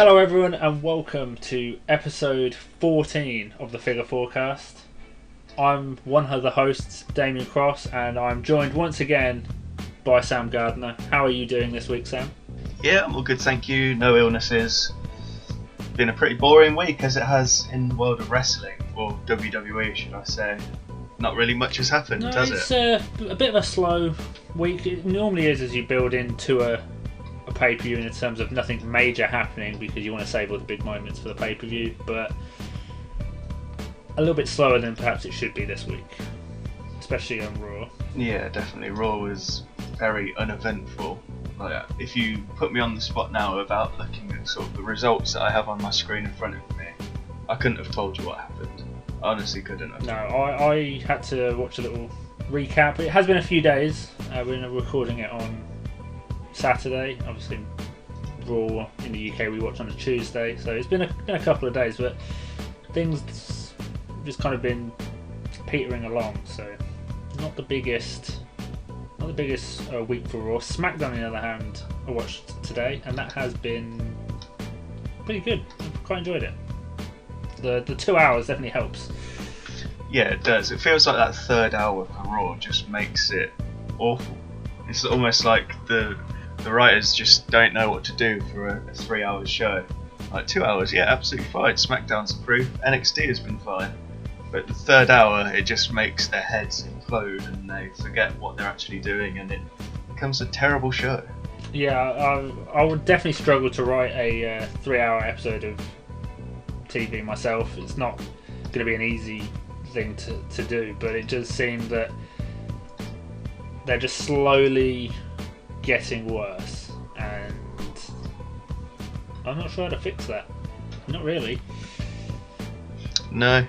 Hello everyone and welcome to episode 14 of the Figure Fourcast. I'm one of the hosts, Damien Cross, and I'm joined once again by Sam Gardner. How are you doing this week, Sam? Yeah, I'm all good, thank you. No illnesses. Been a pretty boring week as it has in the world of wrestling, or WWE should I say. Not really much has happened, has it's it? a bit of a slow week. It normally is as you build into a pay-per-view in terms of nothing major happening because you want to save all the big moments for the pay-per-view, but a little bit slower than perhaps it should be this week, especially on Raw. Yeah, definitely. Raw was very uneventful. Like, if you put me on the spot now about looking at sort of the results that I have on my screen in front of me, I couldn't have told you what happened. I honestly couldn't have. No, I had to watch a little recap. It has been a few days. We're recording it on Saturday. Obviously, Raw in the UK we watch on a Tuesday, so it's been a couple of days, but things just kind of been petering along. So not the biggest week for Raw. SmackDown, on the other hand, I watched today, and that has been pretty good. I've quite enjoyed it. The 2 hours definitely helps. Yeah, it does. It feels like that third hour for Raw just makes it awful. It's almost like the writers just don't know what to do for a 3 hour show. Like 2 hours, yeah, absolutely fine. SmackDown's improved. NXT has been fine. But the third hour, it just makes their heads implode and they forget what they're actually doing, and it becomes a terrible show. Yeah, I would definitely struggle to write a 3 hour episode of TV myself. It's not going to be an easy thing to do, but it does seem that they're just slowly getting worse, and I'm not sure how to fix that. Not really. No,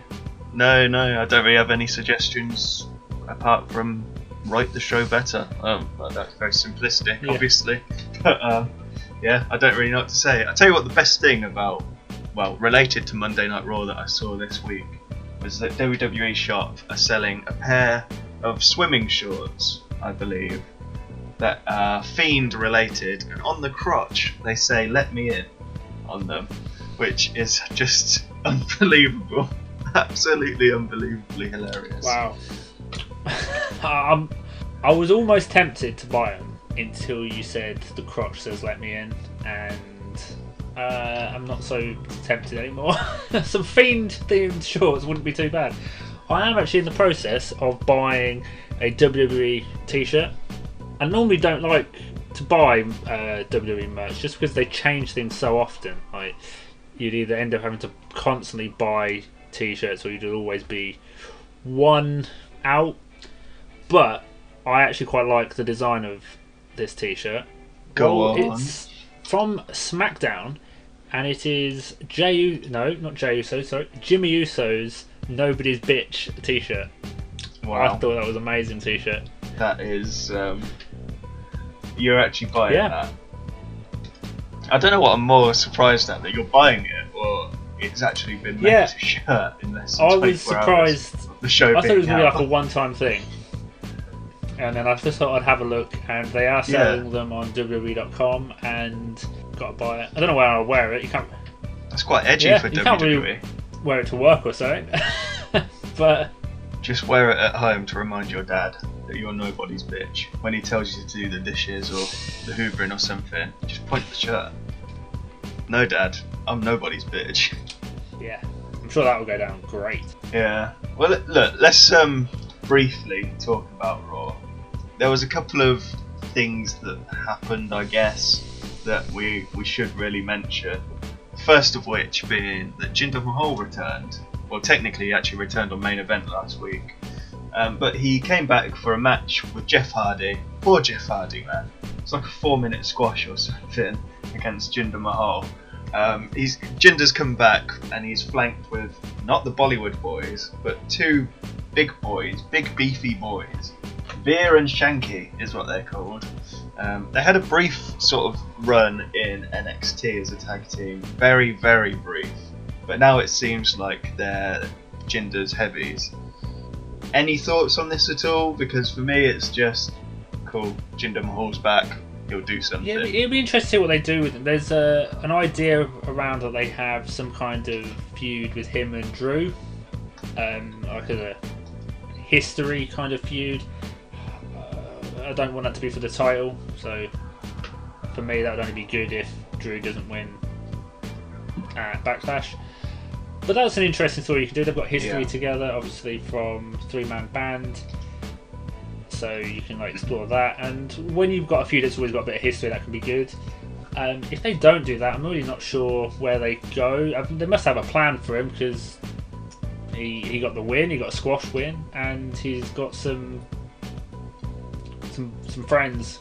I don't really have any suggestions apart from write the show better. That's very simplistic, Yeah. obviously. But yeah, I don't really know what to say. I'll tell you what, the best thing about, well, related to Monday Night Raw that I saw this week was that WWE Shop are selling a pair of swimming shorts, I believe, that are Fiend related, and on the crotch they say "Let me in" on them, which is just unbelievable. Absolutely unbelievably hilarious. Wow. I was almost tempted to buy them until you said the crotch says "Let me in," and I'm not so tempted anymore. Some Fiend themed shorts wouldn't be too bad. I am actually in the process of buying a WWE t-shirt. I normally don't like to buy WWE merch just because they change things so often. Like, you'd either end up having to constantly buy t-shirts or you'd always be one out. But I actually quite like the design of this t-shirt. Go on. It's from SmackDown, and it is Jimmy Uso's "Nobody's Bitch" t-shirt. Wow. I thought that was an amazing t-shirt. That is, you're actually buying that. I don't know what I'm more surprised at, that you're buying it or it's actually been made as a shirt in less than 24 I was surprised. hours of the show I thought it was being going to be out. like a one-time thing, and then I just thought I'd have a look, and they are selling them on WWE.com, and got to buy it. I don't know where I'll wear it. You can't. That's quite edgy for you WWE. can't really wear it to work or something. But just wear it at home to remind your dad that you're nobody's bitch. When he tells you to do the dishes or the hoovering or something, just point the shirt. No, Dad, I'm nobody's bitch. yeah, I'm sure that will go down great. Yeah. Well, look, let's briefly talk about Raw. There was a couple of things that happened, I guess, that we should really mention. First of which being that Jinder Mahal returned. Well, technically he actually returned on main event last week. But he came back for a match with Jeff Hardy. Poor Jeff Hardy, man. It's like a 4-minute squash or something against Jinder Mahal. Jinder's come back and he's flanked with not the Bollywood boys, but two big boys, big beefy boys. Veer and Shanky is what they're called. They had a brief sort of run in NXT as a tag team, very, very brief. But now it seems like they're Jinder's heavies. Any thoughts on this at all? Because for me it's just cool, Jinder Mahal's back, he'll do something. Yeah, it'll be interesting to see what they do with him. There's an idea around that they have some kind of feud with him and Drew, like a history kind of feud. I don't want that to be for the title, so for me that would only be good if Drew doesn't win at Backlash. But that's an interesting story you can do. They've got history together, obviously from 3-man band, so you can like explore that. And when you've got a feud that's always got a bit of history, that can be good. If they don't do that, I'm really not sure where they go. They must have a plan for him, because he got the win, he got a squash win, and he's got some friends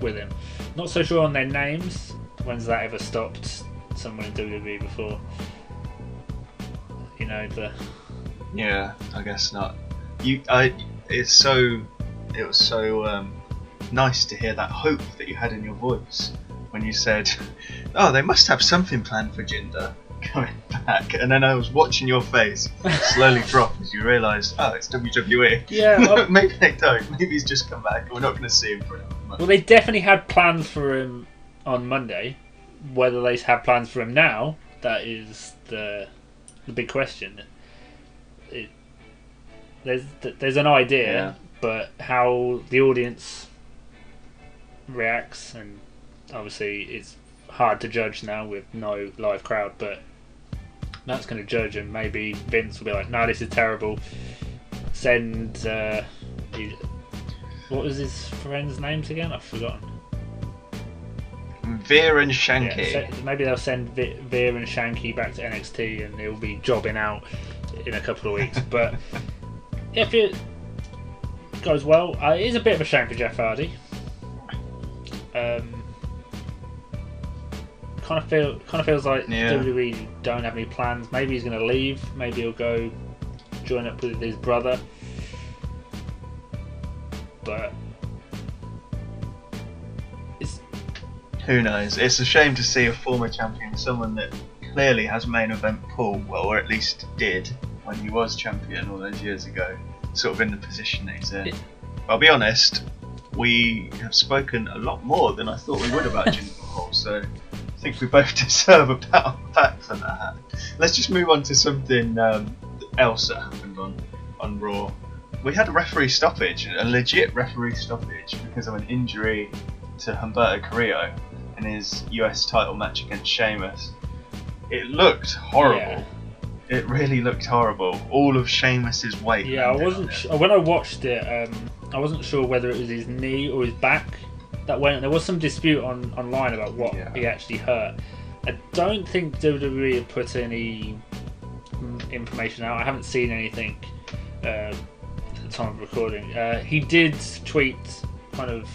with him. Not so sure on their names. When's that ever stopped someone in WWE before? You know, Yeah, I guess not. It was so nice to hear that hope that you had in your voice when you said, "Oh, they must have something planned for Jinder coming back," and then I was watching your face slowly drop as you realised, oh, it's WWE. Yeah, maybe they don't. Maybe he's just come back and we're not going to see him for another month. Well, they definitely had plans for him on Monday. Whether they have plans for him now, that is the big question. There's an idea, but how the audience reacts, and obviously it's hard to judge now with no live crowd, but that's going to judge, and maybe Vince will be like, no, this is terrible, send what was his friends' names again? I've forgotten. Veer and Shanky. Yeah, maybe they'll send Veer and Shanky back to NXT, and he'll be jobbing out in a couple of weeks. But if it goes well, it is a bit of a shame for Jeff Hardy. Kind of feels like WWE don't have any plans. Maybe he's going to leave. Maybe he'll go join up with his brother. But who knows? It's a shame to see a former champion, someone that clearly has main event pull, well, or at least did when he was champion all those years ago, sort of in the position that he's in. But I'll be honest, we have spoken a lot more than I thought we would about Jinder Mahal, so I think we both deserve a pat on the back for that. Let's just move on to something else that happened on Raw. We had a referee stoppage, a legit referee stoppage, because of an injury to Humberto Carrillo in his US title match against Sheamus. It looked horrible. Yeah. It really looked horrible. All of Sheamus's weight. Yeah, I wasn't when I watched it. I wasn't sure whether it was his knee or his back that went. There was some dispute online about what he actually hurt. I don't think WWE have put any information out. I haven't seen anything at the time of recording. He did tweet kind of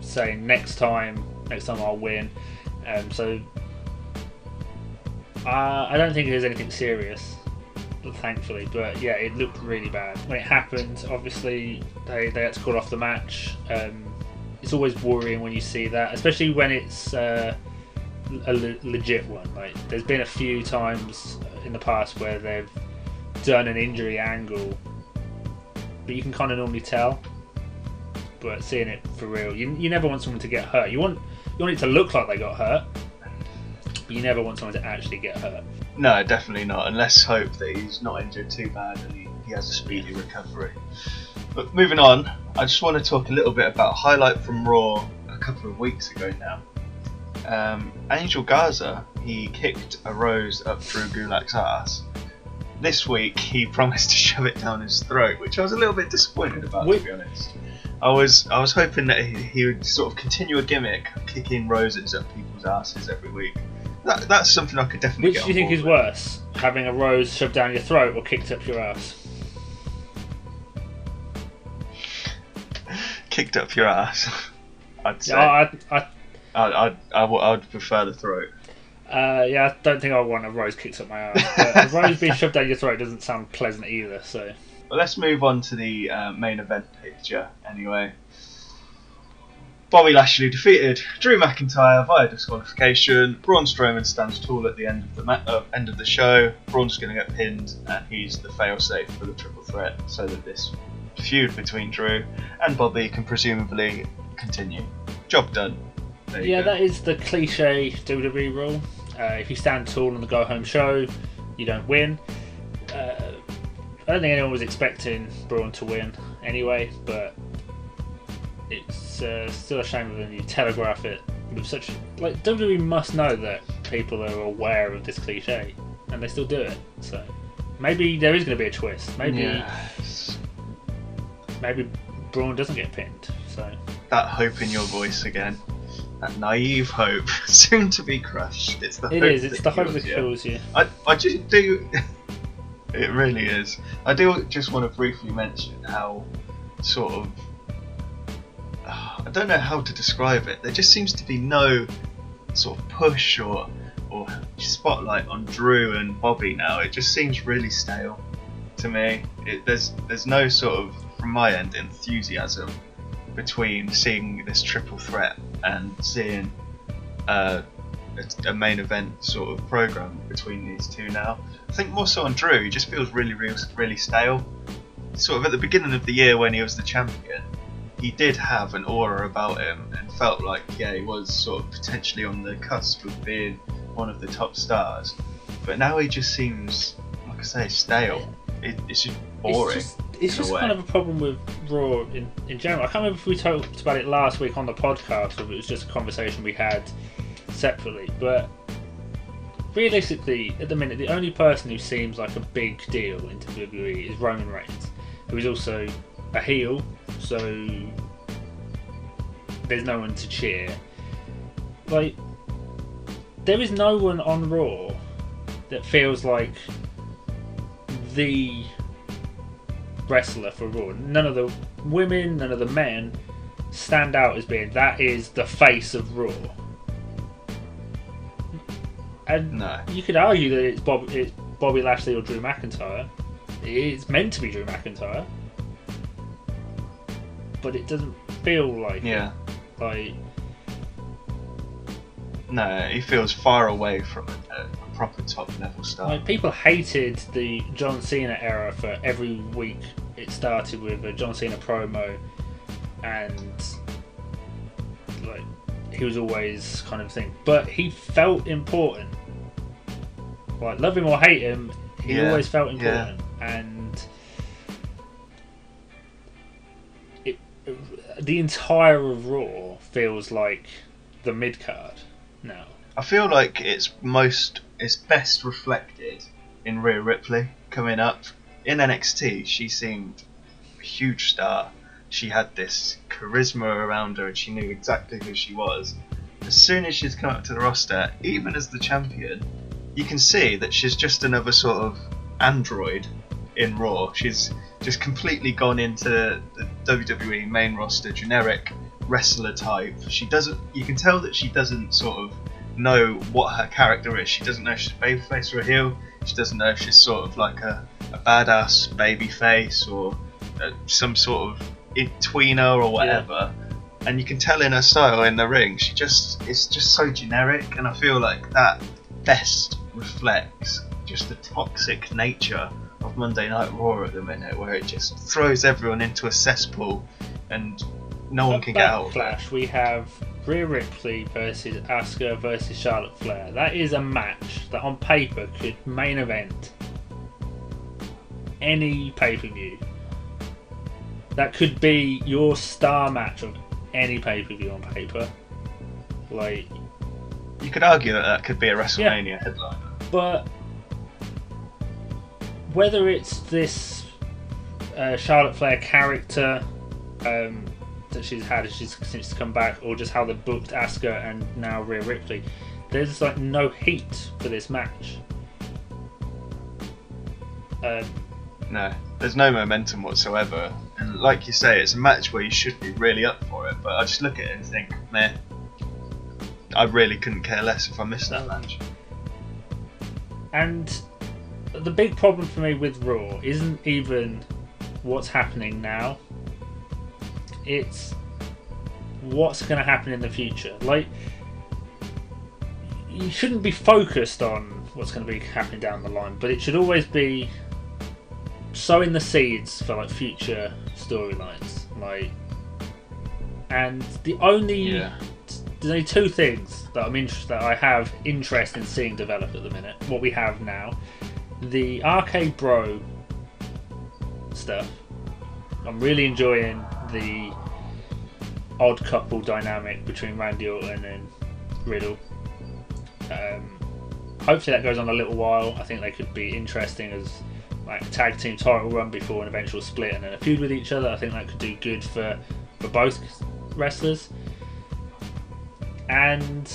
saying next time I'll win. So I don't think there's anything serious, thankfully. But yeah, it looked really bad when it happened. Obviously, they had to call off the match. It's always worrying when you see that, especially when it's a legit one. Like, there's been a few times in the past where they've done an injury angle, but you can kind of normally tell. But seeing it for real, you never want someone to get hurt. You want it to look like they got hurt, but you never want someone to actually get hurt. No, definitely not. And let's hope that he's not injured too bad and he has a speedy recovery. But moving on, I just want to talk a little bit about a highlight from Raw a couple of weeks ago now. Angel Garza, he kicked a rose up Drew Gulak's ass. This week he promised to shove it down his throat, which I was a little bit disappointed about, to be honest. I was hoping that he would sort of continue a gimmick of kicking roses up people's asses every week. That's something I could definitely get on board. Which do you think is worse, having a rose shoved down your throat or kicked up your ass? Kicked up your ass, I'd say. I would prefer the throat. Yeah, I don't think I want a rose kicked up my ass. But a rose being shoved down your throat doesn't sound pleasant either. So. Well, let's move on to the main event picture anyway. Bobby Lashley defeated Drew McIntyre via disqualification. Braun Strowman stands tall at the end of the show. Braun's going to get pinned, and he's the failsafe for the triple threat, so that this feud between Drew and Bobby can presumably continue. job done. There you Yeah, go. that is the cliche WWE rule. If you stand tall on the go-home show, you don't win. I don't think anyone was expecting Braun to win anyway, but it's still a shame when you telegraph it with such... Like, WWE must know that people are aware of this cliche, and they still do it. So maybe there is going to be a twist. Maybe Braun doesn't get pinned. So that hope in your voice again. That naive hope, soon to be crushed. It's the hope. It's the hope that kills you. I just do. It really is. I do just want to briefly mention how sort of I don't know how to describe it. There just seems to be no sort of push or spotlight on Drew and Bobby now. It just seems really stale to me. There's no sort of, from my end, enthusiasm between seeing this triple threat and seeing a main event sort of program between these two now. I think more so on Drew. He just feels really stale. Sort of at the beginning of the year when he was the champion, he did have an aura about him and felt like he was sort of potentially on the cusp of being one of the top stars. But now he just seems, like I say, stale. It's just boring. It's just kind of a problem with Raw in general. I can't remember if we talked about it last week on the podcast or if it was just a conversation we had separately. But realistically, at the minute, the only person who seems like a big deal in WWE is Roman Reigns, who is also a heel, so there's no one to cheer. Like, there is no one on Raw that feels like the wrestler for Raw. None of the women, none of the men stand out as being that is the face of Raw. And you could argue that it's Bobby Lashley or Drew McIntyre. It's meant to be Drew McIntyre, but it doesn't feel like it. Like, no, he feels far away from a proper top level star. Like, people hated the John Cena era for every week. It started with a John Cena promo, and like he was always kind of thing, but he felt important. Like, love him or hate him, he always felt important, and the entire of Raw feels like the mid card now. I feel like it's best reflected in Rhea Ripley coming up. In NXT, she seemed a huge star. She had this charisma around her and she knew exactly who she was. As soon as she's come up to the roster, even as the champion, you can see that she's just another sort of android in Raw. She's just completely gone into the WWE main roster generic wrestler type. You can tell that she doesn't sort of know what her character is. She doesn't know if she's a babyface or a heel. She doesn't know if she's sort of like a badass babyface or some sort of tweener or whatever. And you can tell in her style in the ring, it's just so generic, and I feel like that best reflects just the toxic nature of Monday Night Raw at the minute, where it just throws everyone into a cesspool and no one can get out of it. We have Rhea Ripley versus Asuka versus Charlotte Flair. That is a match that on paper could main event any pay-per-view. That could be your star match of any pay-per-view on paper. Like, you could argue that could be a WrestleMania headliner. But whether it's this Charlotte Flair character that she's had since she's come back, or just how they booked Asuka and now Rhea Ripley, there's like no heat for this match. No, there's no momentum whatsoever. And like you say, it's a match where you should be really up for it, but I just look at it and think, meh, I really couldn't care less if I missed that match. And the big problem for me with Raw isn't even what's happening now. It's what's going to happen in the future. Like, you shouldn't be focused on what's going to be happening down the line, but it should always be sowing the seeds for like future storylines. Like, And there's only two things that I have interest in seeing develop at the minute. What we have now, the Arcade Bro stuff. I'm really enjoying the odd couple dynamic between Randy Orton and Riddle. Hopefully that goes on a little while. I think they could be interesting as like a tag team title run before an eventual split and then a feud with each other. I think that could do good for both wrestlers. And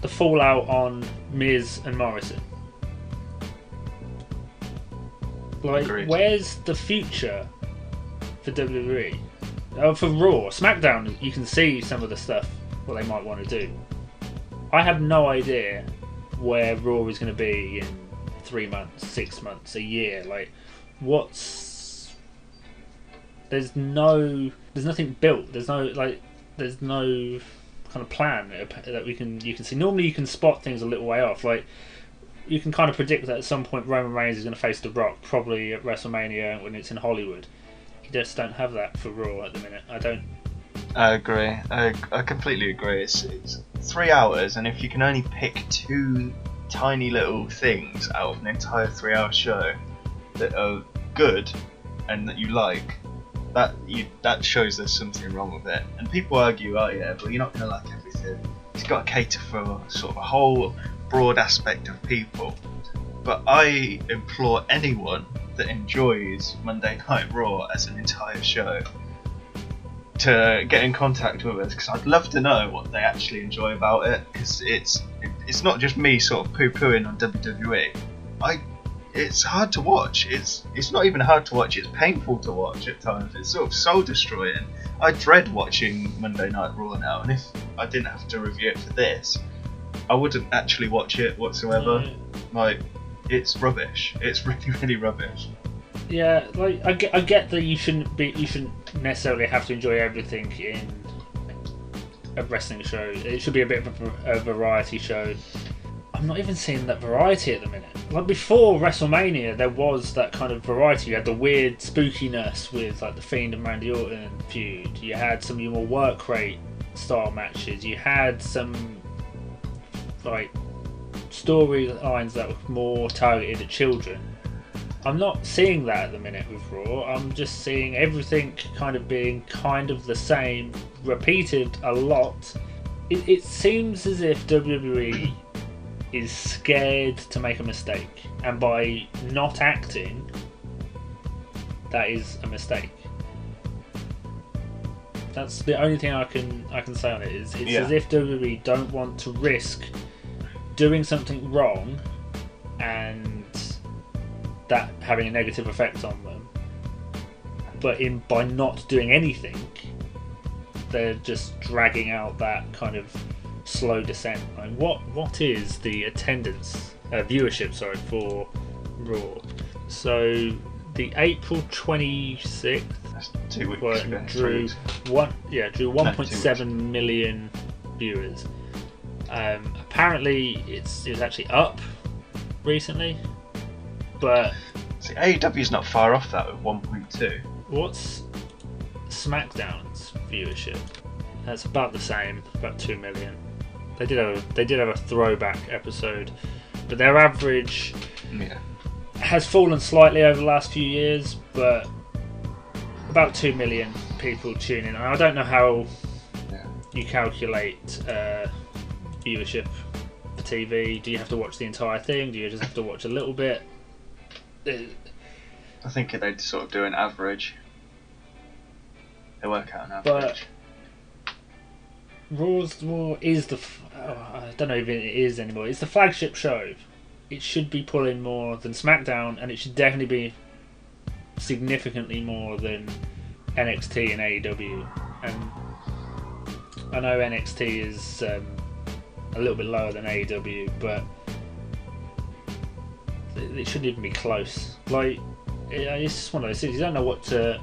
the fallout on Miz and Morrison. Like, Agreed. Where's the future for WWE? For Raw, SmackDown, you can see some of the stuff what they might want to do. I have no idea where Raw is going to be in 3 months, 6 months, a year. Like, there's nothing built. There's no kind of plan that you can see. Normally, you can spot things a little way off. Like, you can kind of predict that at some point Roman Reigns is going to face The Rock, probably at WrestleMania when it's in Hollywood. You just don't have that for Raw at the minute. I agree. I completely agree. It's 3 hours, and if you can only pick 2 tiny little things out of an entire 3-hour show that are good and that you like, that shows there's something wrong with it. And people argue, oh yeah, but you're not going to like everything. It's got to cater for sort of a whole broad aspect of people. But I implore anyone that enjoys Monday Night Raw as an entire show to get in contact with us, because I'd love to know what they actually enjoy about it, because it's not just me sort of poo-pooing on WWE. It's hard to watch. It's not even hard to watch, it's painful to watch at times. It's sort of soul destroying. I dread watching Monday Night Raw now, and if I didn't have to review it for this, I wouldn't actually watch it whatsoever. Like, it's rubbish. It's really, really rubbish. Yeah, like I get that you shouldn't necessarily have to enjoy everything in a wrestling show. It should be a bit of a variety show. I'm not even seeing that variety at the minute. Like before WrestleMania, there was that kind of variety. You had the weird spookiness with like the Fiend and Randy Orton feud. You had some of your more work rate style matches. You had some like storylines that were more targeted at children. I'm not seeing that at the minute with Raw. I'm just seeing everything kind of being kind of the same, repeated a lot. It seems as if WWE is scared to make a mistake, and by not acting, that is a mistake. That's the only thing I can say on it. It's as if WWE don't want to risk doing something wrong and that having a negative effect on them, but by not doing anything, they're just dragging out that kind of slow descent. Like what is the attendance viewership for Raw? So the April 26th, that's 2 weeks ago, drew 1.7 million viewers. Apparently it's actually up recently, but see, AEW's not far off that with 1.2. What's SmackDown's viewership? That's about the same, about 2 million. They did have a throwback episode, but their average has fallen slightly over the last few years, but about 2 million people tune in. And I don't know how you calculate viewership for TV. Do you have to watch the entire thing? Do you just have to watch a little bit? I think they sort of do an average. They work out an average. But Raw is I don't know if it is anymore. It's the flagship show. It should be pulling more than SmackDown, and it should definitely be significantly more than NXT and AEW. And I know NXT is a little bit lower than AEW, but it shouldn't even be close. Like, it's just one of those things. You don't know what to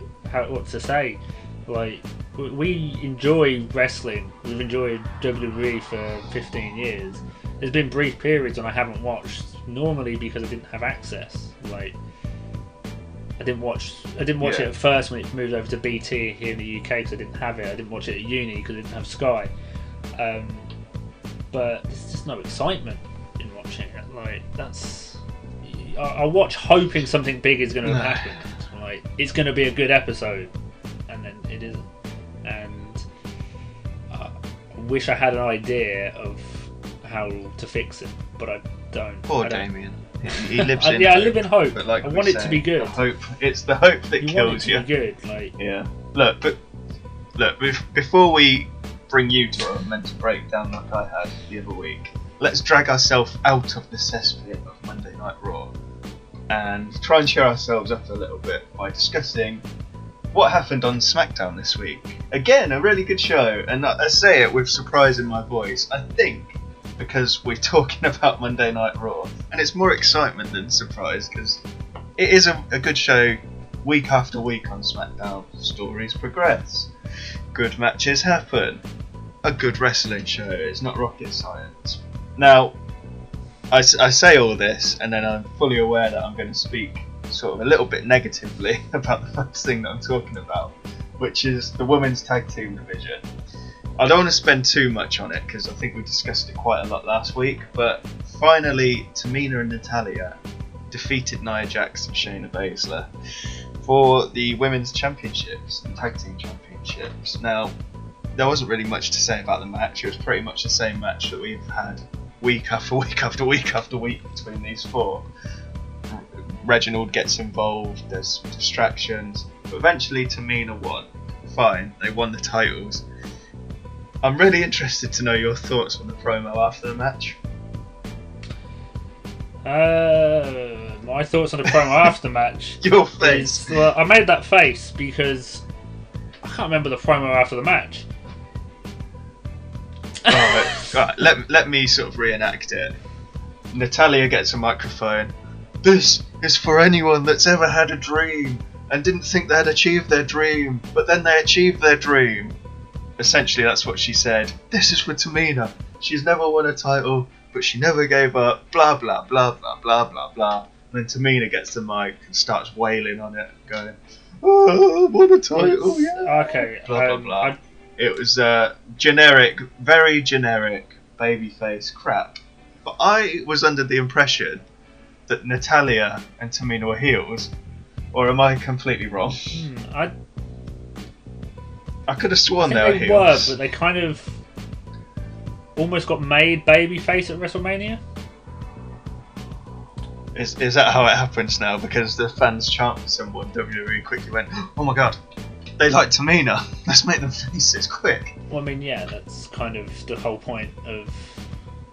say. Like, we enjoy wrestling. We've enjoyed WWE for 15 years. There's been brief periods when I haven't watched, normally because I didn't have access. Like, I didn't watch it at first when it moved over to BT here in the UK because I didn't have it. I didn't watch it at uni because I didn't have Sky. But there's just no excitement in watching it. Like I watch hoping something big is going to happen. Like it's going to be a good episode, and then it isn't. And I wish I had an idea of how to fix it, but I don't. Poor Damien. He lives in I live in hope. But like I want it to be good. It's the hope that kills you. Want it to be good. Like yeah. Look, before we bring you to a mental breakdown like I had the other week, let's drag ourselves out of the cesspit of Monday Night Raw and try and cheer ourselves up a little bit by discussing what happened on SmackDown this week. Again, a really good show, and I say it with surprise in my voice. I think because we're talking about Monday Night Raw, and it's more excitement than surprise because it is a good show week after week on SmackDown. Stories progress, good matches happen, a good wrestling show. It's not rocket science. Now, I say all this, and then I'm fully aware that I'm going to speak sort of a little bit negatively about the first thing that I'm talking about, which is the women's tag team division. I don't want to spend too much on it because I think we discussed it quite a lot last week, but finally Tamina and Natalya defeated Nia Jax and Shayna Baszler for the women's championships and tag team championships. Now, there wasn't really much to say about the match. It was pretty much the same match that we've had week after week after week after week between these four. Reginald gets involved, there's distractions, but eventually Tamina won. Fine, they won the titles. I'm really interested to know your thoughts on the promo after the match. My thoughts on the promo after the match. Your face. Well, I made that face because I can't remember the promo after the match. Right, let me sort of reenact it. Natalya gets a microphone. This is for anyone that's ever had a dream and didn't think they'd achieved their dream, but then they achieved their dream. Essentially, that's what she said. This is for Tamina. She's never won a title, but she never gave up. Blah blah blah blah blah blah blah. And then Tamina gets the mic and starts wailing on it, going, "Oh, I won a title, yeah." Okay. Blah blah blah. It was generic, very generic babyface crap. But I was under the impression that Natalya and Tamina were heels, or am I completely wrong? I could have sworn they were heels. But they kind of almost got made babyface at WrestleMania. Is that how it happens now? Because the fans chant for someone, WWE quickly went, "Oh my god, they like Tamina. Let's make them faces quick." Well, I mean, yeah, that's kind of the whole point of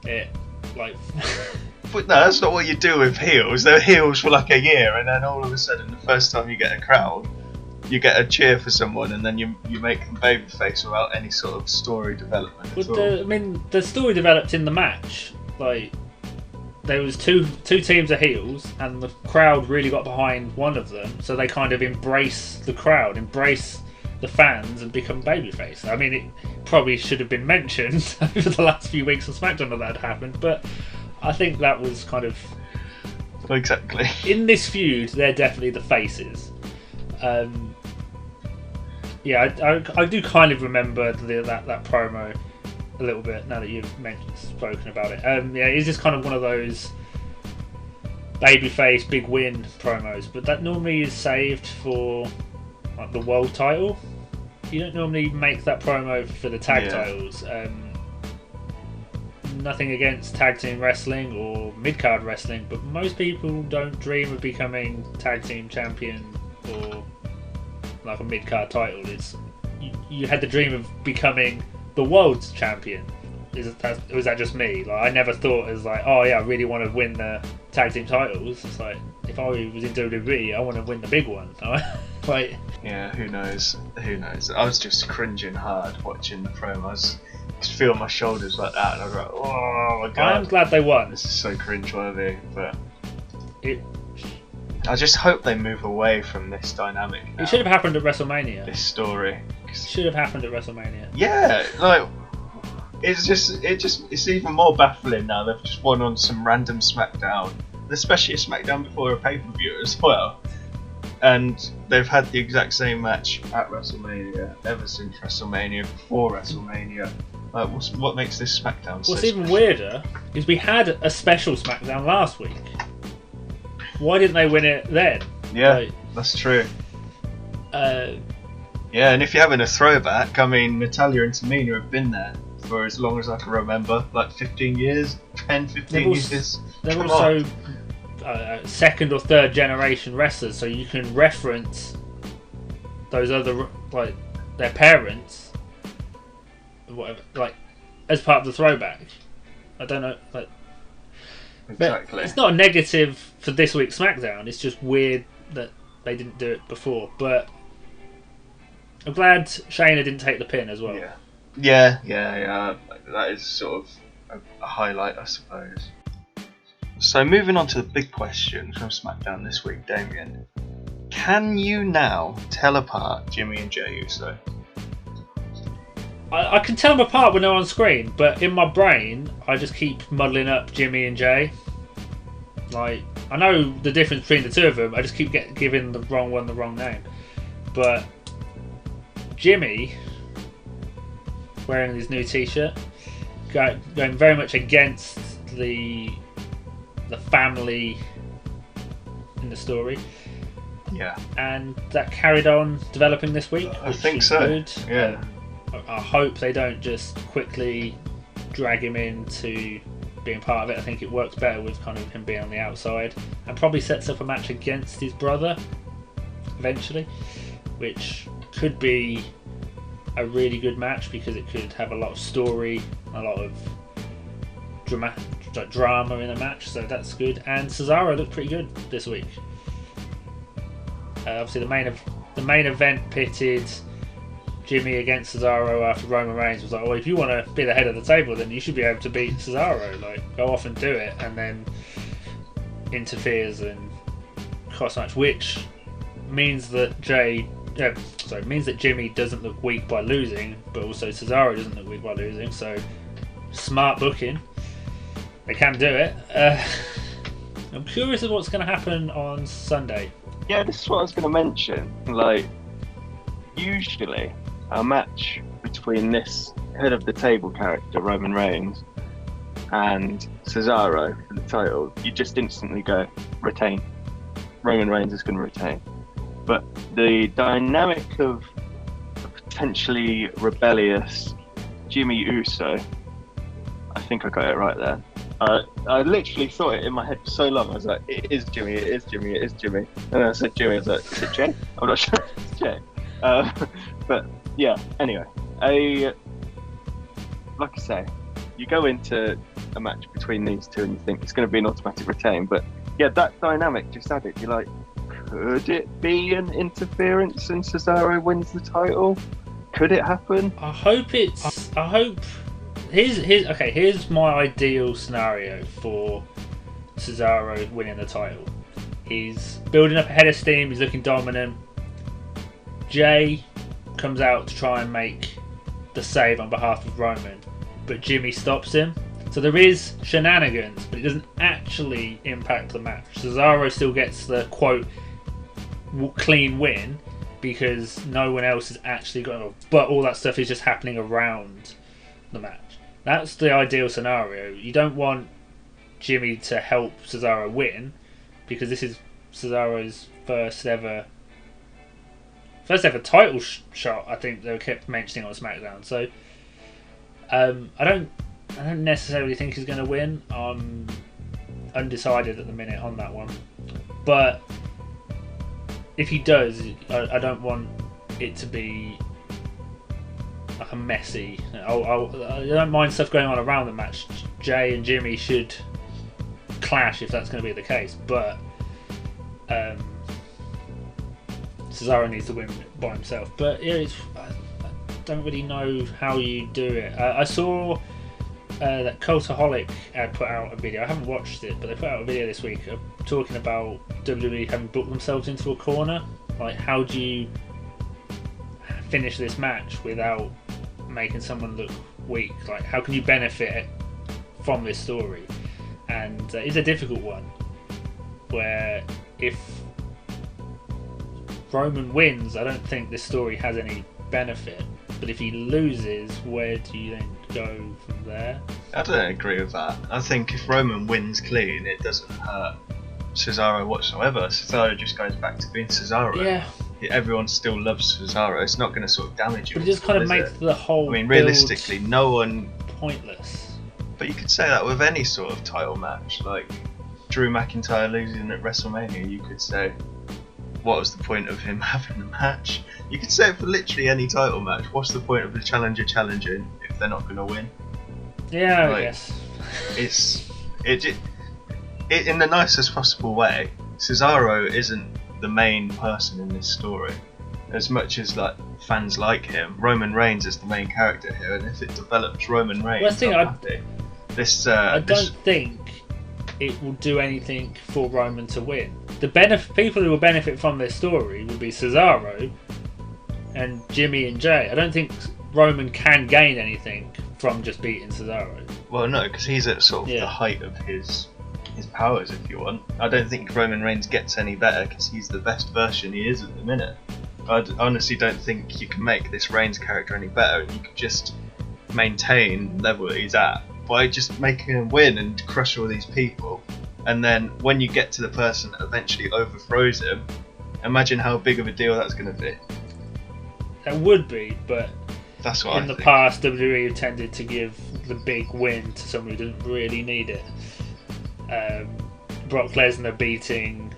it. Like, but no, that's not what you do with heels. They're heels for like a year, and then all of a sudden, the first time you get a crowd, you get a cheer for someone, and then you make them babyface without any sort of story development at all. I mean, the story developed in the match. Like, there was two teams of heels, and the crowd really got behind one of them, so they kind of embrace the crowd, embrace the fans, and become babyface. I mean, it probably should have been mentioned over the last few weeks of SmackDown that had happened, but I think that was kind of... Exactly. In this feud, they're definitely the faces. Yeah, I do kind of remember that promo a little bit now that you've spoken about it. Yeah, it's just kind of one of those babyface big win promos, but that normally is saved for like the world title. You don't normally make that promo for the tag titles. Nothing against tag team wrestling or mid-card wrestling, but most people don't dream of becoming tag team champion or like a mid-card title. You had the dream of becoming the world's champion. Was that just me? Like, I never thought as like, oh yeah, I really want to win the tag team titles. It's like, if I was in WWE, I want to win the big one. Like, yeah, who knows? I was just cringing hard watching the promos. Just feel my shoulders like that, and I was like, oh my god. I'm glad they won. This is so cringeworthy, but I just hope they move away from this dynamic now. It should have happened at WrestleMania. This story. It should have happened at WrestleMania. Yeah, like it's even more baffling now. They've just won on some random SmackDown, especially a SmackDown before a pay-per-view as well. and they've had the exact same match at WrestleMania ever since WrestleMania, before WrestleMania. Like, what makes this SmackDown? What's even weirder is we had a special SmackDown last week. Why didn't they win it then? Yeah, like, that's true. Yeah, and if you're having a throwback, I mean, Natalya and Tamina have been there for as long as I can remember, like 15 years, 10, 15 years. They're also second or third generation wrestlers, so you can reference those other, like, their parents, whatever, like, as part of the throwback. I don't know, like, exactly. It's not a negative for this week's SmackDown. It's just weird that they didn't do it before. But I'm glad Shayna didn't take the pin as well. Yeah. That is sort of a highlight, I suppose. So moving on to the big question from SmackDown this week, Damien. Can you now tell apart Jimmy and Jey Uso? I can tell them apart when they're on screen, but in my brain, I just keep muddling up Jimmy and Jey. Like, I know the difference between the two of them. I just keep giving the wrong one the wrong name. But Jimmy, wearing his new T-shirt, going very much against the family in the story. Yeah. And that carried on developing this week. I think so. Good. Yeah. I hope they don't just quickly drag him into being part of it. I think it works better with kind of him being on the outside, and probably sets up a match against his brother eventually, which could be a really good match because it could have a lot of story, a lot of drama in the match, so that's good. And Cesaro looked pretty good this week. Obviously the main event pitted Jimmy against Cesaro after Roman Reigns was like, well, if you want to be the head of the table, then you should be able to beat Cesaro. Like, go off and do it, and then interferes and cost match, which means that Jimmy doesn't look weak by losing, but also Cesaro doesn't look weak by losing. So smart booking. They can do it. I'm curious of what's going to happen on Sunday. Yeah, this is what I was going to mention. Like, usually a match between this head of the table character, Roman Reigns, and Cesaro for the title, you just instantly go, retain. Roman Reigns is going to retain. But the dynamic of a potentially rebellious Jimmy Uso, I think I got it right there. I literally thought it in my head for so long. I was like, it is Jimmy, it is Jimmy, it is Jimmy. And then I said Jimmy, I was like, is it Jay? I'm not sure if it's Jay. But yeah, anyway. Like I say, you go into a match between these two and you think it's going to be an automatic retain. But yeah, that dynamic just added. You're like, could it be an interference and Cesaro wins the title? Could it happen? Here's my ideal scenario for Cesaro winning the title. He's building up a head of steam, he's looking dominant. Jay comes out to try and make the save on behalf of Roman, but Jimmy stops him. So there is shenanigans, but it doesn't actually impact the match. Cesaro still gets the quote clean win because no one else is actually going, but all that stuff is just happening around the match. That's the ideal scenario. You don't want Jimmy to help Cesaro win because this is Cesaro's first ever title shot. I think they kept mentioning on SmackDown. So I don't necessarily think he's going to win. I'm undecided at the minute on that one. But if he does, I don't want it to be like a messy. I don't mind stuff going on around the match. Jay and Jimmy should clash if that's going to be the case, but Cesaro needs to win by himself. But yeah, I don't really know how you do it. I saw that Cultaholic had put out a video. I haven't watched it, but they put out a video this week talking about WWE having booked themselves into a corner. Like, how do you finish this match without making someone look weak? Like, how can you benefit from this story? And it's a difficult one, where if Roman wins, I don't think this story has any benefit. But if he loses, where do you then go from there? I don't agree with that. I think if Roman wins clean, it doesn't hurt Cesaro whatsoever. Cesaro just goes back to being Cesaro. Yeah. Everyone still loves Cesaro. It's not going to sort of damage you. But it just kind of makes the whole. I mean, realistically, no one. Pointless. But you could say that with any sort of title match, like Drew McIntyre losing at WrestleMania. You could say, what was the point of him having the match? You could say it for literally any title match. What's the point of the challenger challenging if they're not going to win? Yeah, Like, I guess. It in the nicest possible way. Cesaro isn't the main person in this story. As much as like fans like him, Roman Reigns is the main character here, and if it develops Roman Reigns, Well, the thing, I'm happy. I don't think it will do anything for Roman to win. The people who will benefit from this story will be Cesaro and Jimmy and Jay. I don't think Roman can gain anything from just beating Cesaro. Well, no, because he's at sort of the height of his powers, if you want. I don't think Roman Reigns gets any better because he's the best version he is at the minute. I honestly don't think you can make this Reigns character any better. You could just maintain the level that he's at by just making him win and crush all these people. And then when you get to the person that eventually overthrows him, imagine how big of a deal that's going to be. That would be, but that's what in the past, WWE have tended to give the big win to someone who doesn't really need it. Brock Lesnar beating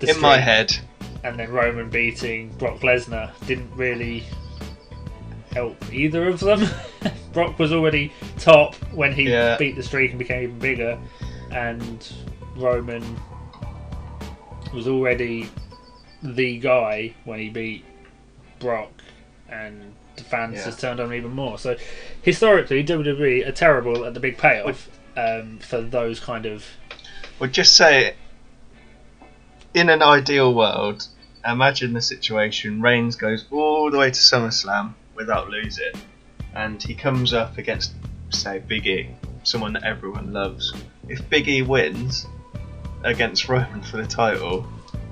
the in my head, and then Roman beating Brock Lesnar didn't really help either of them. Brock was already top when he beat the Streak and became even bigger, and Roman was already the guy when he beat Brock, and the fans just turned on him even more. So historically, WWE are terrible at the big payoff for those kind of. Would just say, in an ideal world, imagine the situation: Reigns goes all the way to SummerSlam without losing, and he comes up against, say, Big E, someone that everyone loves. If Big E wins against Roman for the title,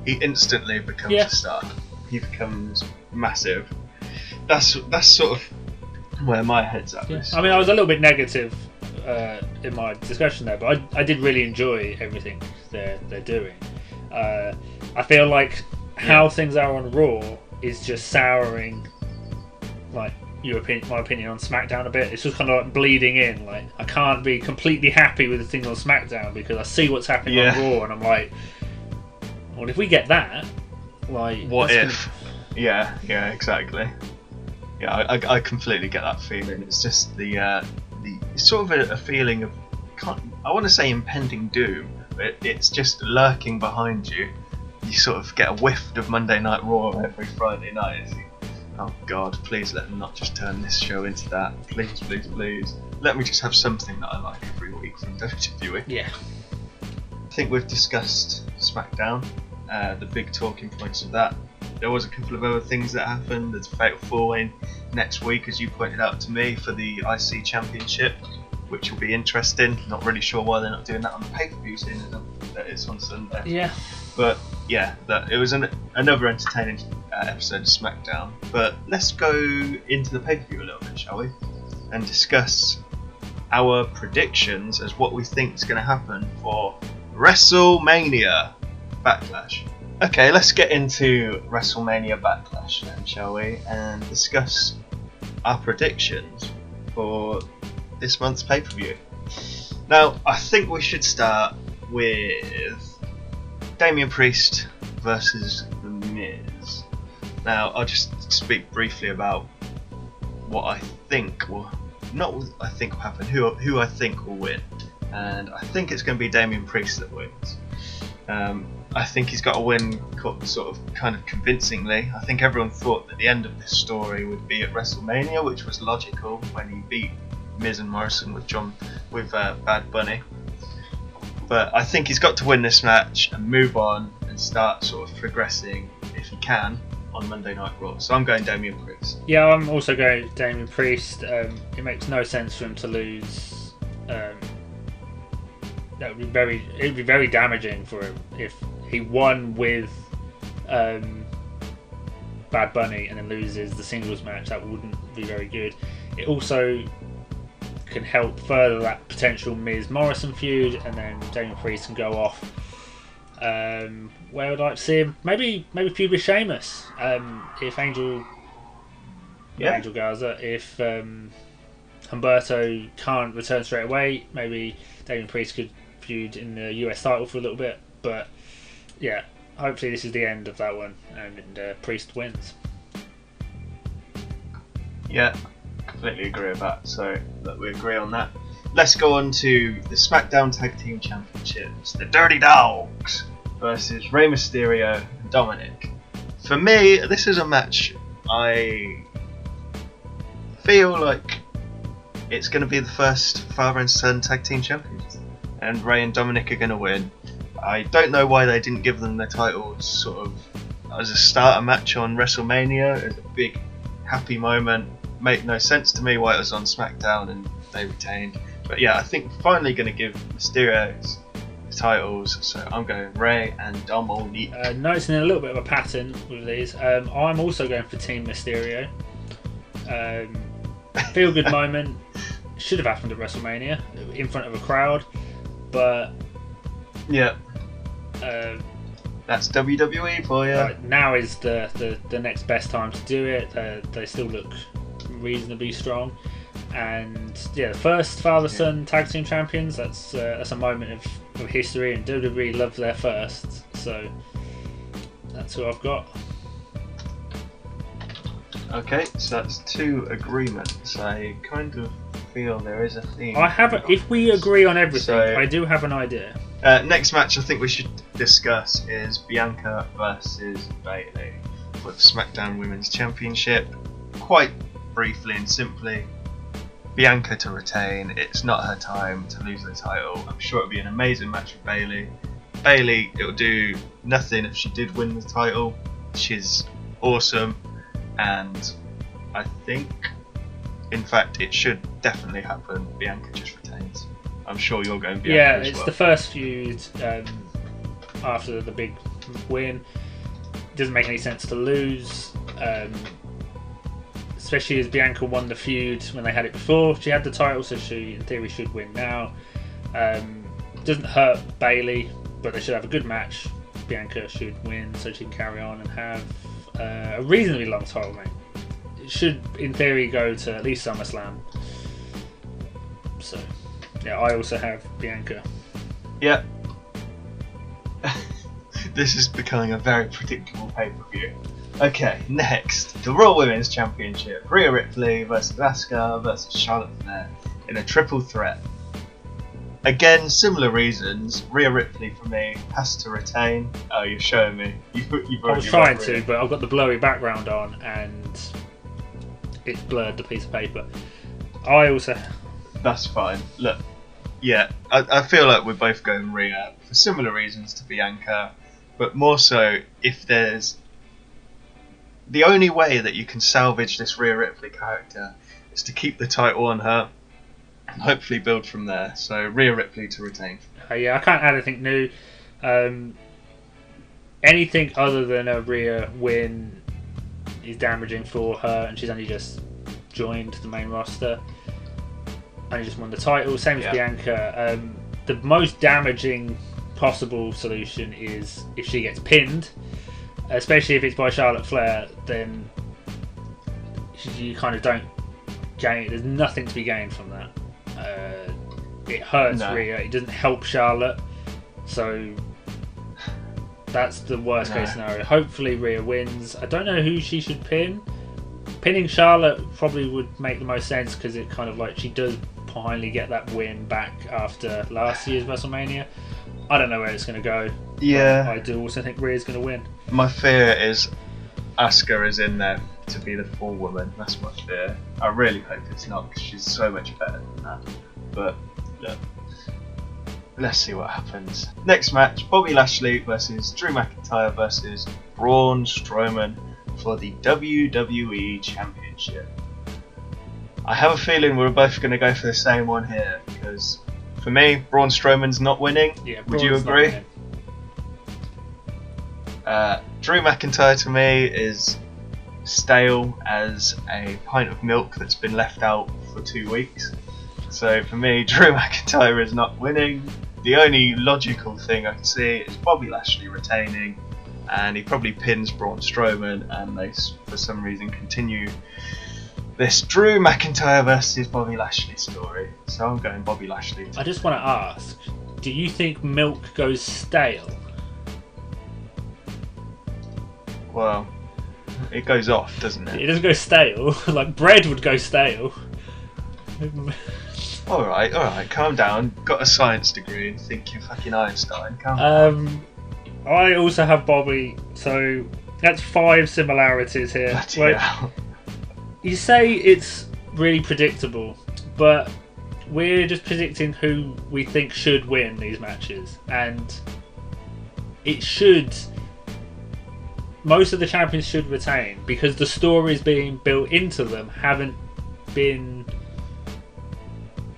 he instantly becomes a star. He becomes massive. That's sort of where my head's at. Yeah. I mean, I was a little bit negative in my discussion there, but I did really enjoy everything they're doing. I feel like how things are on Raw is just souring, like my opinion on SmackDown a bit. It's just kind of like bleeding in. Like, I can't be completely happy with the thing on SmackDown because I see what's happening on Raw, and I'm like, well, if we get that, like, what if? Yeah, exactly. Yeah, I completely get that feeling. It's just it's sort of a feeling of, I want to say impending doom, but it's just lurking behind you. You sort of get a whiff of Monday Night Raw every Friday night. You think, oh God, please let them not just turn this show into that. Please, please, please. Let me just have something that I like every week from WWE. Yeah. I think we've discussed SmackDown, the big talking points of that. There was a couple of other things that happened. There's a Fatal 4-Way next week, as you pointed out to me, for the IC Championship, which will be interesting. Not really sure why they're not doing that on the pay-per-view, seeing that it's on Sunday. Yeah. But yeah, it was another entertaining episode of SmackDown. But let's go into the pay-per-view a little bit, shall we? And discuss our predictions as what we think is going to happen for WrestleMania Backlash. Okay, let's get into WrestleMania Backlash then, shall we? And discuss our predictions for this month's pay-per-view. Now, I think we should start with Damien Priest versus The Miz. Now, I'll just speak briefly about what I think will, not what I think will happen, who I think will win. And I think it's going to be Damien Priest that wins. I think he's got to win sort of kind of convincingly. I think everyone thought that the end of this story would be at WrestleMania, which was logical when he beat Miz and Morrison with Bad Bunny. But I think he's got to win this match and move on and start sort of progressing, if he can, on Monday Night Raw. So I'm going Damien Priest. Yeah, I'm also going Damien Priest. It makes no sense for him to lose. That would be very damaging for him if he won with Bad Bunny and then loses the singles match, that wouldn't be very good. It also can help further that potential Miz Morrison feud, and then Damien Priest can go off. Where I'd like to see him, maybe feud with Sheamus. If Angel Garza, if Humberto can't return straight away, maybe Damien Priest could feud in the US title for a little bit. But yeah, hopefully this is the end of that one, and Priest wins. Yeah, completely agree with that. So that we agree on that. Let's go on to the SmackDown Tag Team Championships. The Dirty Dogs versus Rey Mysterio and Dominic. For me, this is a match I feel like it's going to be the first father and son tag team champions, and Rey and Dominic are going to win. I don't know why they didn't give them the titles sort of as a starter match on WrestleMania as a big happy moment. Made no sense to me why it was on SmackDown and they retained. But yeah, I think we're finally going to give Mysterio the titles, so I'm going Rey and Dominic. Noticing a little bit of a pattern with these, I'm also going for Team Mysterio. Feel good moment, should have happened at WrestleMania in front of a crowd, but yeah, that's WWE for you. Now is the next best time to do it. They still look reasonably strong, and yeah, the first father-son tag team champions. That's a moment of history, and WWE love their first, so that's who I've got. Okay, so that's two agreements. I kind of feel there is a theme. If we agree on everything, I do have an idea. Next match I think we should discuss is Bianca versus Bayley for the SmackDown Women's Championship. Quite briefly and simply, Bianca to retain. It's not her time to lose the title. I'm sure it'll be an amazing match with Bayley. Bayley, it'll do nothing if she did win the title. She's awesome, and I think, in fact, it should definitely happen. Bianca just retains. I'm sure you're going Bianca as it's well. the first feud after the big win. It doesn't make any sense to lose, especially as Bianca won the feud when they had it before. She had the title, so she in theory should win now. Doesn't hurt Bayley, but they should have a good match. Bianca should win so she can carry on and have a reasonably long title reign. It should in theory go to at least SummerSlam. So yeah, I also have Bianca. Yeah. This is becoming a very predictable pay-per-view. Okay, next, the Raw Women's Championship. Rhea Ripley versus Asuka versus Charlotte Flair in a triple threat. Again, similar reasons. Rhea Ripley for me has to retain. Oh, you're showing me. You've I was trying to, but I've got the blurry background on and it blurred the piece of paper. I also... That's fine. Look, yeah, I feel like we're both going Rhea for similar reasons to Bianca, but more so if there's... The only way that you can salvage this Rhea Ripley character is to keep the title on her and hopefully build from there. So Rhea Ripley to retain. Yeah, I can't add anything new. Anything other than a Rhea win is damaging for her, and she's only just joined the main roster. Only just won the title, same as Bianca. The most damaging possible solution is if she gets pinned, especially if it's by Charlotte Flair. Then you kind of don't gain. There's nothing to be gained from that. It hurts Rhea. It doesn't help Charlotte. So that's the worst case scenario. Hopefully Rhea wins. I don't know who she should pin. Pinning Charlotte probably would make the most sense because it kind of like she does finally get that win back after last year's WrestleMania. I don't know where it's going to go. Yeah. I do also think Rhea's going to win. My fear is Asuka is in there to be the full woman. That's my fear. I really hope it's not because she's so much better than that. But look, let's see what happens. Next match, Bobby Lashley versus Drew McIntyre versus Braun Strowman for the WWE Championship. I have a feeling we're both going to go for the same one here because for me, Braun Strowman's not winning. Yeah, would you agree? Drew McIntyre to me is stale as a pint of milk that's been left out for 2 weeks. So for me, Drew McIntyre is not winning. The only logical thing I can see is Bobby Lashley retaining, and he probably pins Braun Strowman, and they for some reason continue this Drew McIntyre versus Bobby Lashley story. So I'm going Bobby Lashley. I just want to ask, do you think milk goes stale? Well, it goes off, doesn't it? It doesn't go stale. Like bread would go stale. Alright, calm down. Got a science degree and think you're fucking Einstein. Calm down. I also have Bobby, so that's 5 similarities here. Bloody hell. You say it's really predictable, but we're just predicting who we think should win these matches, and it should. Most of the champions should retain because the stories being built into them haven't been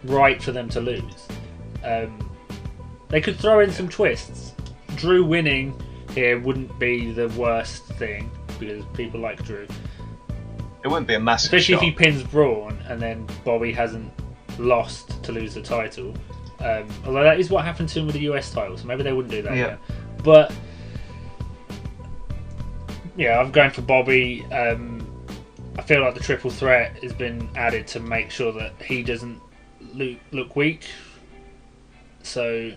right for them to lose. They could throw in some twists. Drew winning here wouldn't be the worst thing because people like Drew. It wouldn't be a massive Especially shock. if he pins Braun and then Bobby hasn't lost to lose the title. Although that is what happened to him with the US title, so maybe they wouldn't do that again. But yeah, I'm going for Bobby. I feel like the triple threat has been added to make sure that he doesn't look weak. So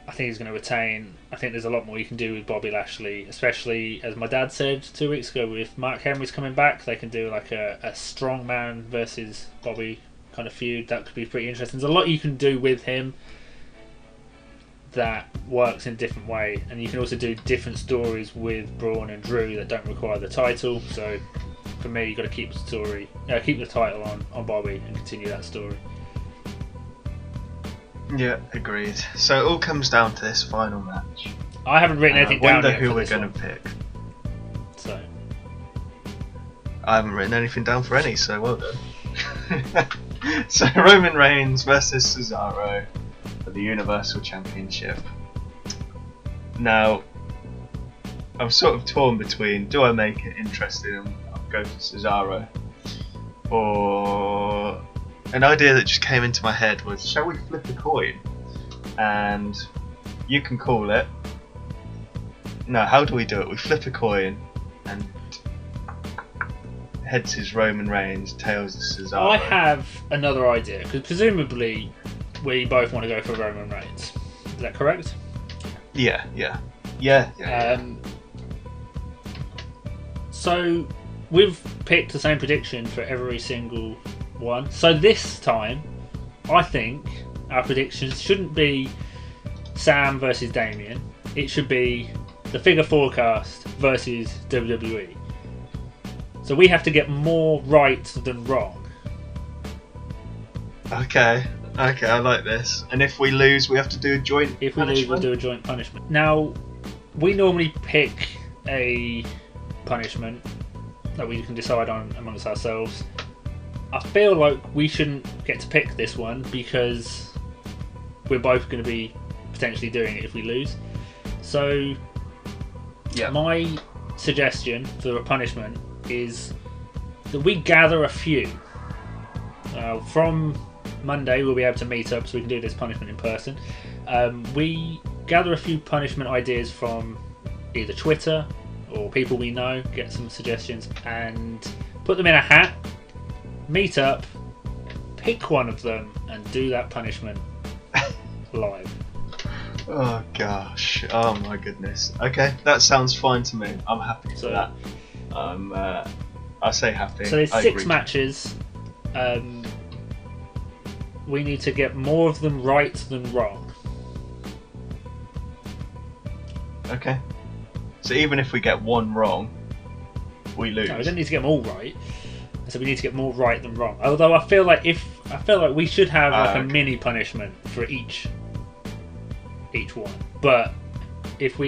I think he's going to retain. I think there's a lot more you can do with Bobby Lashley, especially as my dad said 2 weeks ago, with Mark Henry's coming back, they can do like a strong man versus Bobby kind of feud. That could be pretty interesting. There's a lot you can do with him that works in a different way, and you can also do different stories with Braun and Drew that don't require the title. So for me, you've got to keep the story, keep the title on Bobby and continue that story. Yeah, agreed. So it all comes down to this final match. I haven't written anything I down wonder yet who for we're this going one. to pick. So I haven't written anything down for any, so well done. So Roman Reigns versus Cesaro for the Universal Championship. Now, I'm sort of torn between, do I make it interesting and I'll go for Cesaro, or an idea that just came into my head was, shall we flip a coin and you can call it. No, how do we do it? We flip a coin and heads is Roman Reigns, tails is Cesaro. I have another idea, because presumably we both want to go for Roman Reigns. Is that correct? Yeah. So we've picked the same prediction for every single one. So this time, I think our predictions shouldn't be Sam versus Damien. It should be the Figure Fourcast versus WWE. So we have to get more right than wrong. Okay, I like this. And if we lose, we have to do a joint If we lose, we'll do a joint punishment. Now, we normally pick a punishment that we can decide on amongst ourselves. I feel like we shouldn't get to pick this one because we're both going to be potentially doing it if we lose. So, my suggestion for a punishment is that we gather a few. From Monday, we'll be able to meet up so we can do this punishment in person. We gather a few punishment ideas from either Twitter or people we know, get some suggestions, and put them in a hat, meet up, pick one of them, and do that punishment live. Oh gosh, oh my goodness. Okay, that sounds fine to me. I'm happy for that. I say happy. So there's 6 matches. We need to get more of them right than wrong. Okay. So even if we get one wrong, we lose. No, we don't need to get them all right. So we need to get more right than wrong. Although I feel like we should have like a mini punishment for each one. But if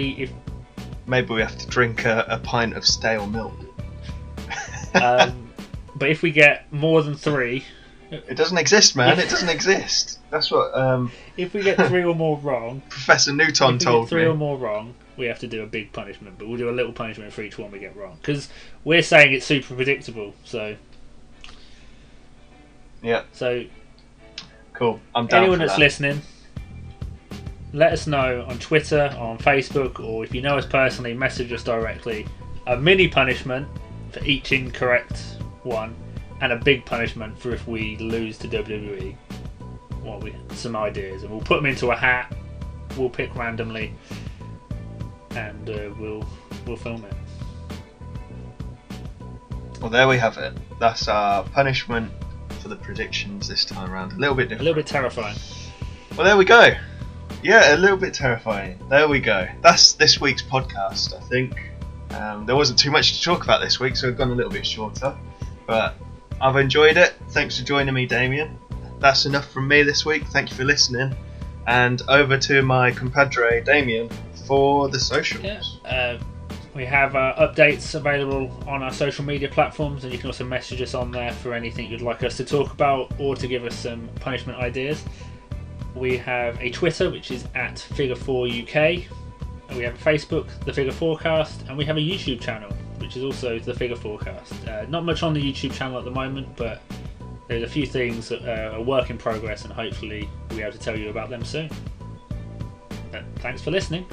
maybe we have to drink a pint of stale milk. but if we get more than 3, It doesn't exist, man. It doesn't exist. That's what If we get 3 or more wrong, Professor Newton told three me. or more wrong, we have to do a big punishment, but we'll do a little punishment for each one we get wrong because we're saying it's super predictable. So Yeah, so cool. I'm down anyone for that's that. listening, let us know on Twitter, on Facebook, or if you know us personally, message us directly. A mini punishment for each incorrect one, and a big punishment for if we lose to WWE. Some ideas, and we'll put them into a hat. We'll pick randomly, and we'll film it. Well, there we have it. That's our punishment for the predictions this time around. A little bit A different. little bit terrifying. Well, there we go. Yeah, a little bit terrifying. There we go. That's this week's podcast, I think. There wasn't too much to talk about this week, so we've gone a little bit shorter. But I've enjoyed it. Thanks for joining me, Damien. That's enough from me this week. Thank you for listening. And over to my compadre, Damien, for the socials. Yeah. We have updates available on our social media platforms, and you can also message us on there for anything you'd like us to talk about or to give us some punishment ideas. We have a Twitter, which is at Figure 4 UK. And we have a Facebook, the Figure Fourcast, and we have a YouTube channel, which is also the Figure Fourcast. Not much on the YouTube channel at the moment, but there's a few things that are a work in progress, and hopefully we'll be able to tell you about them soon. But thanks for listening.